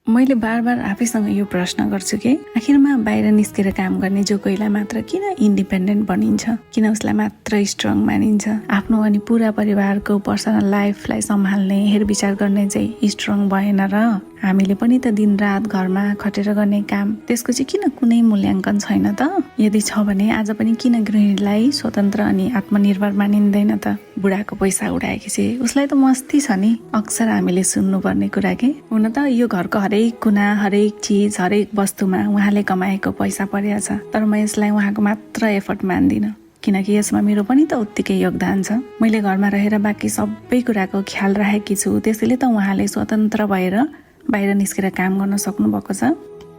मैले बार बार आफैसँग यो प्रश्न गर्छु कि आखिरमा बाहिर निस्केर काम गर्ने जो कोहीलाई मात्र किन इन्डिपेन्डेन्ट बनिन्छ, किन उसलाई मात्र स्ट्रङ मानिन्छ। आफ्नो अनि पुरा परिवारको पर्सनल लाइफलाई सम्हाल्ने हेरविचार गर्ने चाहिँ स्ट्रङ भएन र हामीले पनि त दिन रात घरमा खटेर गर्ने काम, त्यसको चाहिँ किन कुनै मूल्याङ्कन छैन त। यदि छ भने आज पनि किन गृहिणीलाई स्वतन्त्र अनि आत्मनिर्भर मानिँदैन त। बुढाको पैसा उडाएपछि उसलाई त मस्ती छ नि, अक्सर हामीले सुन्नुपर्ने कुरा के। हुन त यो घरको हरेक कुना, हरेक चिज, हरेक वस्तुमा उहाँले कमाएको पैसा परेको छ, तर म यसलाई उहाँको मात्र एफर्ट मान्दिनँ, किनकि यसमा मेरो पनि त उत्तिकै योगदान छ। मैले घरमा रहेर बाँकी सबै कुराको ख्याल राखेकी छु, त्यसैले त उहाँले स्वतन्त्र भएर बाहिर निस्केर काम गर्न सक्नु भएको छ।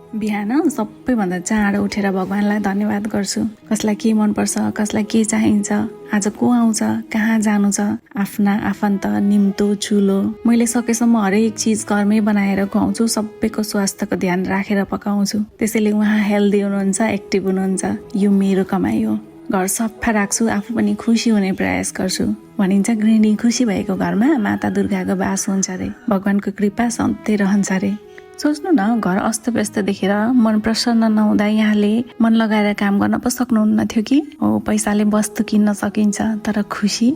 बिहान सबैभन्दा चाँडो उठेर भगवानलाई धन्यवाद गर्छु। कसलाई के मनपर्छ, कसलाई के चाहिन्छ, आज को आउँछ, कहाँ जानु छ, आफ्ना आफन्त, निम्तो, चुलो, मैले सकेसम्म हरेक चिज घरमै बनाएर खुवाउँछु। सबैको स्वास्थ्यको ध्यान राखेर पकाउँछु, त्यसैले उहाँ हेल्दी हुनुहुन्छ, एक्टिभ हुनुहुन्छ। यो मेरो कमाइ हो। घर सफा राख्छु, आफू पनि खुसी हुने प्रयास गर्छु। भनिन्छ गृहिणी खुसी भएको घरमा माता दुर्गाको बास हुन्छ रे, भगवानको कृपा सधैँ रहन्छ रे। सोच्नु न, घर अस्तव्यस्त देखेर मन प्रसन्न नहुँदा यहाँले मन लगाएर काम गर्न पो सक्नुहुन्न थियो कि। हो, पैसाले वस्तु किन्न सकिन्छ, तर खुसी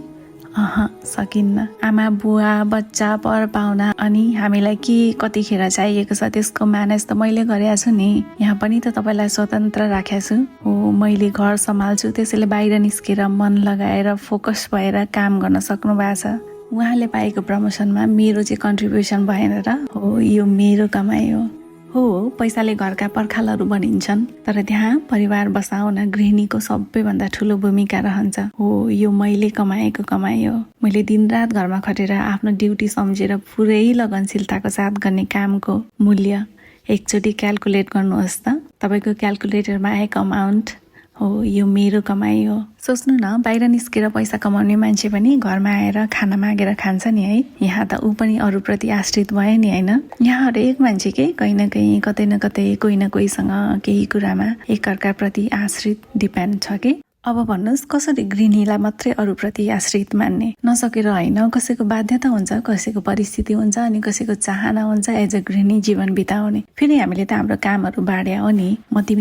सकिन्न। आमा बुवा बच्चा पर पाहुना अनि हामीलाई के कतिखेर चाहिएको छ त्यसको म्यानेज त मैले गरेको छु नि। यहाँ पनि त तपाईँलाई स्वतन्त्र राखेको छु। हो, मैले घर सम्हाल्छु, त्यसैले बाहिर निस्केर मन लगाएर फोकस भएर काम गर्न सक्नु भएको छ। उहाँले पाएको प्रमोसनमा मेरो चाहिँ कन्ट्रिब्युसन भएन र। हो, यो मेरो कमाइ हो। पैसाले घरका पर्खालहरू बनिन्छन्, तर त्यहाँ परिवार बसाउन गृहिणीको सबैभन्दा ठुलो भूमिका रहन्छ। हो, यो मैले कमाएको कमाइ हो। मैले दिनरात घरमा खटेर आफ्नो ड्युटी सम्झेर पुरै लगनशीलताको साथ गर्ने कामको मूल्य एकचोटि क्याल्कुलेट गर्नुहोस् त, तपाईँको क्याल्कुलेटरमा आएको अमाउन्ट हो। यो मेरो कमाइ हो। सोच्नु न, बाहिर निस्केर पैसा कमाउने मान्छे पनि घरमा आएर खाना मागेर खान्छ नि है। यहाँ त ऊ पनि अरूप्रति आश्रित भयो नि होइन। यहाँ हरेक मान्छे के कहीँ न कहीँ, कतै न कतै, कोही न कोहीसँग केही कुरामा एकअर्काप्रति आश्रित डिपेन्ड छ कि। अब भन्नुहोस्, कसरी गृहिणीलाई मात्रै अरूप्रति आश्रित मान्ने? नसकेर होइन, कसैको बाध्यता हुन्छ, कसैको परिस्थिति हुन्छ, अनि कसैको चाहना हुन्छ एज अ गृहिणी जीवन बिताउने। फेरि हामीले त हाम्रो कामहरू बाँड्या हो नि। म तिमी